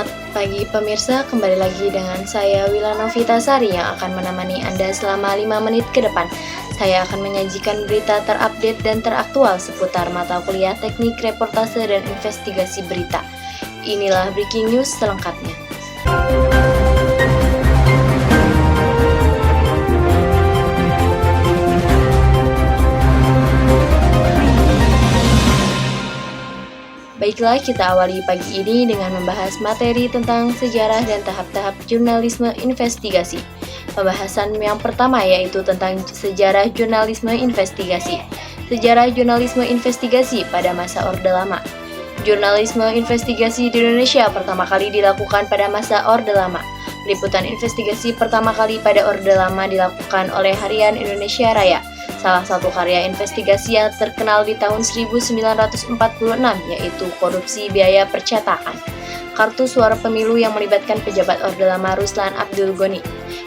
Selamat pagi pemirsa, kembali lagi dengan saya Wila Novitasari yang akan menemani Anda selama 5 menit ke depan. Saya akan menyajikan berita terupdate dan teraktual seputar mata kuliah teknik reportase dan investigasi berita. Inilah breaking news selengkapnya. Baiklah, kita awali pagi ini dengan membahas materi tentang sejarah dan tahap-tahap jurnalisme investigasi. Pembahasan yang pertama yaitu tentang sejarah jurnalisme investigasi. Sejarah jurnalisme investigasi pada masa Orde Lama. Jurnalisme investigasi di Indonesia pertama kali dilakukan pada masa Orde Lama. Liputan investigasi pertama kali pada Orde Lama dilakukan oleh Harian Indonesia Raya. Salah satu karya investigasi yang terkenal di tahun 1946 yaitu korupsi biaya percetakan kartu suara pemilu yang melibatkan pejabat Orde Lama Ruslan Abdul Ghani.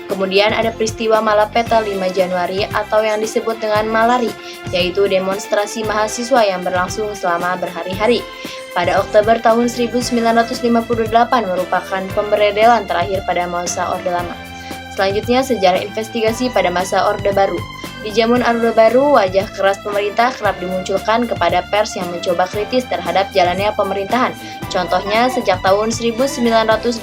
Kemudian ada peristiwa Malapeta 5 Januari atau yang disebut dengan Malari, yaitu demonstrasi mahasiswa yang berlangsung selama berhari-hari. Pada Oktober tahun 1958 merupakan pemberedelan terakhir pada masa Orde Lama. Selanjutnya sejarah investigasi pada masa Orde Baru. Di zaman Orde Baru, wajah keras pemerintah kerap dimunculkan kepada pers yang mencoba kritis terhadap jalannya pemerintahan. Contohnya, sejak tahun 1983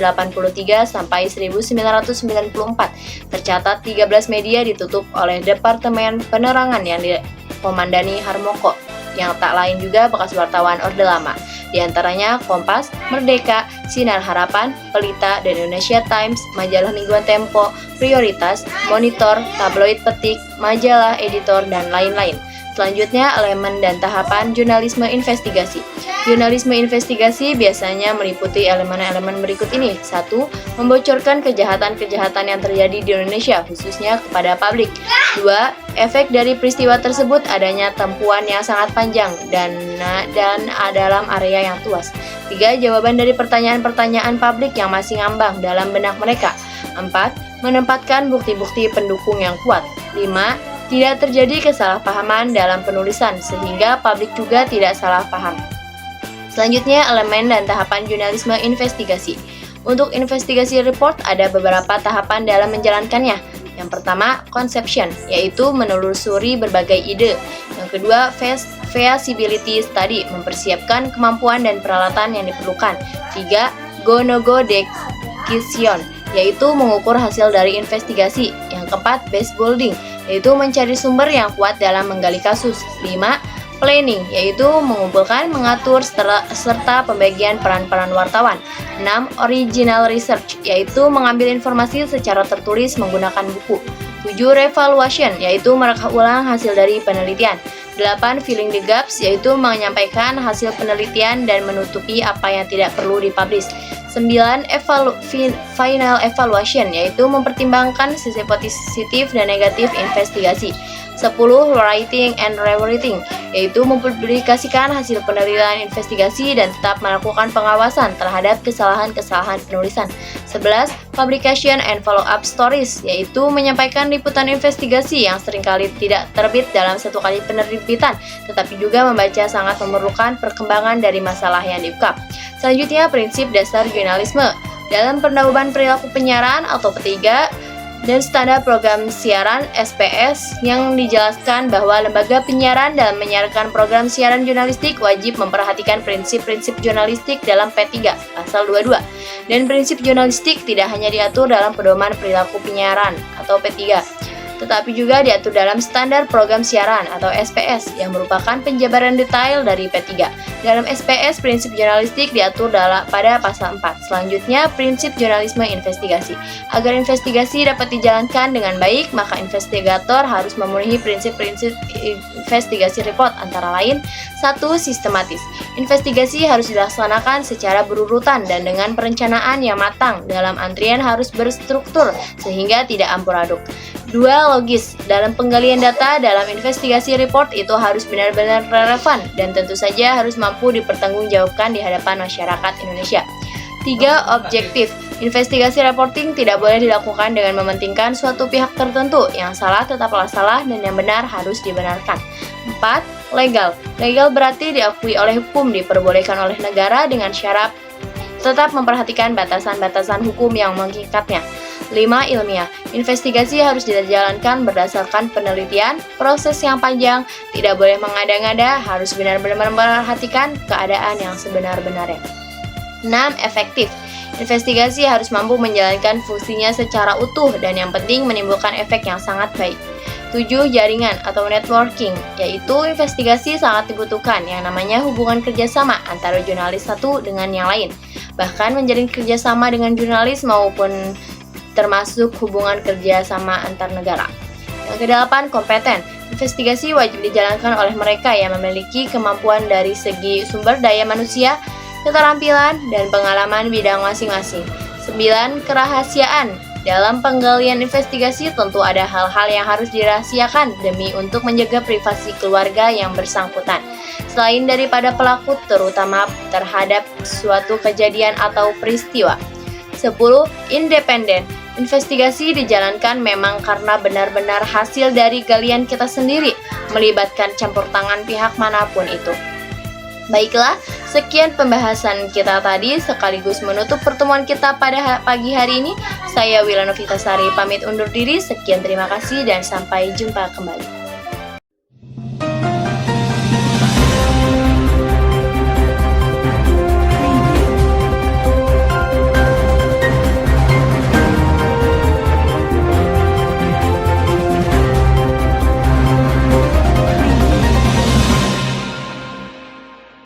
sampai 1994, tercatat 13 media ditutup oleh Departemen Penerangan yang dikomandani Harmoko, yang tak lain juga bekas wartawan Orde Lama. Di antaranya Kompas, Merdeka, Sinar Harapan, Pelita, dan Indonesia Times, majalah mingguan Tempo, Prioritas, Monitor, tabloid Petik, majalah Editor, dan lain-lain. Selanjutnya, elemen dan tahapan jurnalisme investigasi. Jurnalisme investigasi biasanya meliputi elemen-elemen berikut ini. 1. Membocorkan kejahatan-kejahatan yang terjadi di Indonesia, khususnya kepada publik. 2. Efek dari peristiwa tersebut adanya tempuan yang sangat panjang dan dalam area yang luas. 3. Jawaban dari pertanyaan-pertanyaan publik yang masih ngambang dalam benak mereka. 4. Menempatkan bukti-bukti pendukung yang kuat. 5. Tidak terjadi kesalahpahaman dalam penulisan, sehingga publik juga tidak salah paham. Selanjutnya, elemen dan tahapan jurnalisme investigasi. Untuk investigasi report, ada beberapa tahapan dalam menjalankannya. Yang pertama, conception, yaitu menelusuri berbagai ide. Yang kedua, feasibility study, mempersiapkan kemampuan dan peralatan yang diperlukan. 3. Go-no-go decision, yaitu mengukur hasil dari investigasi. Yang keempat, base building, yaitu mencari sumber yang kuat dalam menggali kasus. 5. Planning, yaitu mengumpulkan, mengatur, serta pembagian peran-peran wartawan. 6. Original research, yaitu mengambil informasi secara tertulis menggunakan buku. 7. Revaluation, yaitu mereka ulang hasil dari penelitian. 8. Filling the gaps, yaitu menyampaikan hasil penelitian dan menutupi apa yang tidak perlu dipublish. 9. Final evaluation, yaitu mempertimbangkan sisi positif dan negatif investigasi. 10. Writing and rewriting, yaitu mempublikasikan hasil penelitian investigasi dan tetap melakukan pengawasan terhadap kesalahan-kesalahan penulisan. 11. Publication and follow-up stories, yaitu menyampaikan liputan investigasi yang seringkali tidak terbit dalam satu kali penerbitan, tetapi juga membaca sangat memerlukan perkembangan dari masalah yang diungkap. Selanjutnya, prinsip dasar jurnalisme. Dalam Pendahuluan Perilaku Penyiaran atau P3 dan Standar Program Siaran SPS yang dijelaskan bahwa lembaga penyiaran dalam menyiarkan program siaran jurnalistik wajib memperhatikan prinsip-prinsip jurnalistik dalam P3 pasal 22. Dan prinsip jurnalistik tidak hanya diatur dalam Pedoman Perilaku Penyiaran atau P3, tetapi juga diatur dalam Standar Program Siaran atau SPS yang merupakan penjabaran detail dari P3. Dalam SPS, prinsip jurnalistik diatur pada pasal 4. Selanjutnya, prinsip jurnalisme investigasi. Agar investigasi dapat dijalankan dengan baik, maka investigator harus memenuhi prinsip-prinsip investigasi report, antara lain 1. Sistematis. Investigasi harus dilaksanakan secara berurutan dan dengan perencanaan yang matang. Dalam antrian harus berstruktur sehingga tidak amburadul. 2. Logis. Dalam penggalian data dalam investigasi report itu harus benar-benar relevan dan tentu saja harus mampu dipertanggungjawabkan di hadapan masyarakat Indonesia. 3. Objektif. Investigasi reporting tidak boleh dilakukan dengan mementingkan suatu pihak tertentu. Yang salah tetaplah salah dan yang benar harus dibenarkan. 4. Legal. Legal berarti diakui oleh hukum, diperbolehkan oleh negara dengan syarat tetap memperhatikan batasan-batasan hukum yang mengikatnya. 5. Ilmiah. Investigasi harus dijalankan berdasarkan penelitian, proses yang panjang, tidak boleh mengada-ngada, harus benar-benar memperhatikan keadaan yang sebenar-benarnya. 6. Efektif. Investigasi harus mampu menjalankan fungsinya secara utuh dan yang penting menimbulkan efek yang sangat baik. 7. Jaringan atau networking, yaitu investigasi sangat dibutuhkan yang namanya hubungan kerjasama antara jurnalis satu dengan yang lain. Bahkan menjalin kerjasama dengan jurnalis maupun termasuk hubungan kerjasama antar negara. Yang ke-8, kompeten. Investigasi wajib dijalankan oleh mereka yang memiliki kemampuan dari segi sumber daya manusia, keterampilan, dan pengalaman bidang masing-masing. 9. Kerahasiaan. Dalam penggalian investigasi tentu ada hal-hal yang harus dirahasiakan demi untuk menjaga privasi keluarga yang bersangkutan. Selain daripada pelaku, terutama terhadap suatu kejadian atau peristiwa. 10. Independen. Investigasi dijalankan memang karena benar-benar hasil dari galian kita sendiri, melibatkan campur tangan pihak manapun itu. Baiklah, sekian pembahasan kita tadi sekaligus menutup pertemuan kita pada pagi hari ini. Saya Wilana Vitasari pamit undur diri. Sekian, terima kasih dan sampai jumpa kembali.